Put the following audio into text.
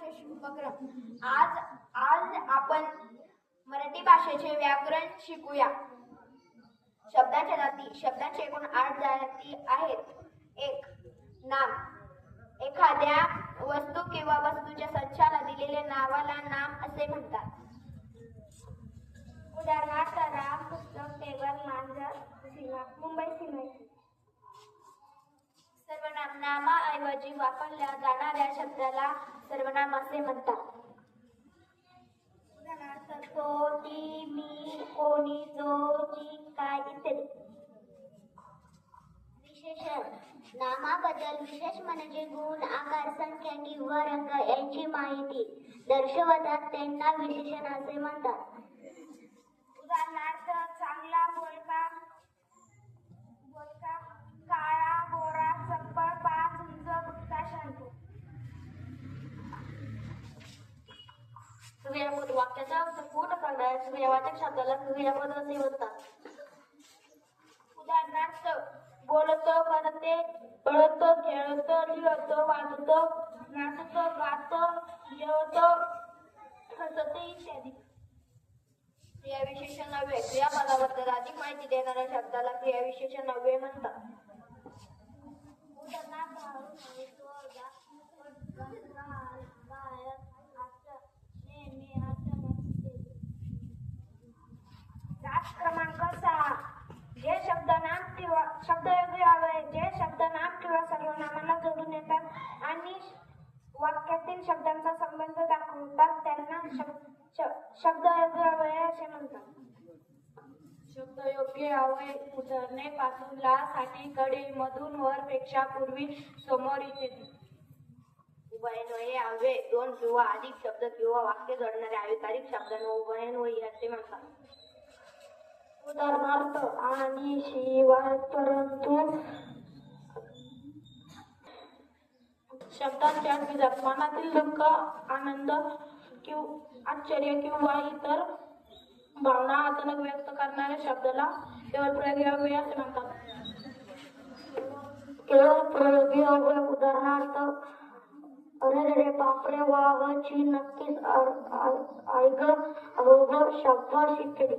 विशेष उपक्रम आज आज आपण मराठी भाषेचे व्याकरण शिकूया. शब्दाच्या जाती. शब्दाचे एकूण 8 जाती आहेत. 1. नाम. एखाद्या वस्तू किंवा वस्तूच्या संचाला दिलेले नावाला नाम असे म्हणतात. उदाहरणार्थ राम, पुस्तक, टेबल, मांजर, सीमा. मुंबई सिनेमा. सर्वनाम. नामाऐवजी वापरल्या जाणाऱ्या शब्दाला सर्वनाम असे म्हणतात. उदाहरणार्थ तो, ती, मी, कोणी, जो, जी, काय इत्यादी. विशेषण. नामाबद्दल विशेष म्हणजे गुण, आकार, संख्या किंवा रंग यांची माहिती दर्शवतात त्यांना विशेषण असे म्हणतात. उदाहरणार्थ चांगला, बोलका, काळा, गोरा, चप्पल, पाच, उंच, बुटका, शांत. क्रियापद. वाक्याचा अर्थ पूर्ण करणाऱ्या क्रियावाचक शब्दाला क्रियापद असे म्हणतात. उदाहरणार्थ बोलतो, करते, पळतो, खेळतो, लिहतो, वाचतो, नाचतो, गातो, जेवतो, हसतो इत्यादी. क्रियाविशेषण नव्हे. क्रियापदाबद्दल अधिक माहिती देणाऱ्या शब्दाला क्रियाविशेषण नव्हे म्हणतात. क्रमांक 6. जे शब्दनाम किंवा शब्दयोगी अव्यय जे शब्दनाम किंवा सर्वनामाला जोडून येतात आणि वाक्यातील शब्दांचा संबंध दाखवतात त्यांना शब्दयोगी अव्यय असे म्हणतात. शब्दयोगी अव्यय. उदाहरणे पासून, ला, साठी, कडे, मधून, वर, पेक्षा, पूर्वी, समोर इत्यादी. उभयन्वयी अव्यय. 2 किंवा अधिक शब्द किंवा वाक्य जोडणाऱ्या अविकारिक शब्दांना उभयन्वयी असे म्हणतात. उदाहरणार्थ आणि, शिवाय, परंतु. शब्दांच्या द्विधात. मनातील दुःख, आनंद, आश्चर्य किंवा इतर भावना अचानक व्यक्त करणाऱ्या शब्दाला केवळ प्रयोगी अव्यय असे म्हणतात. केवळ प्रयोगी अव्यय. उदाहरणार्थ अरे बापरे, वा, ची, नक्कीच, ऐग, अरोग, शाबास इत्यादी.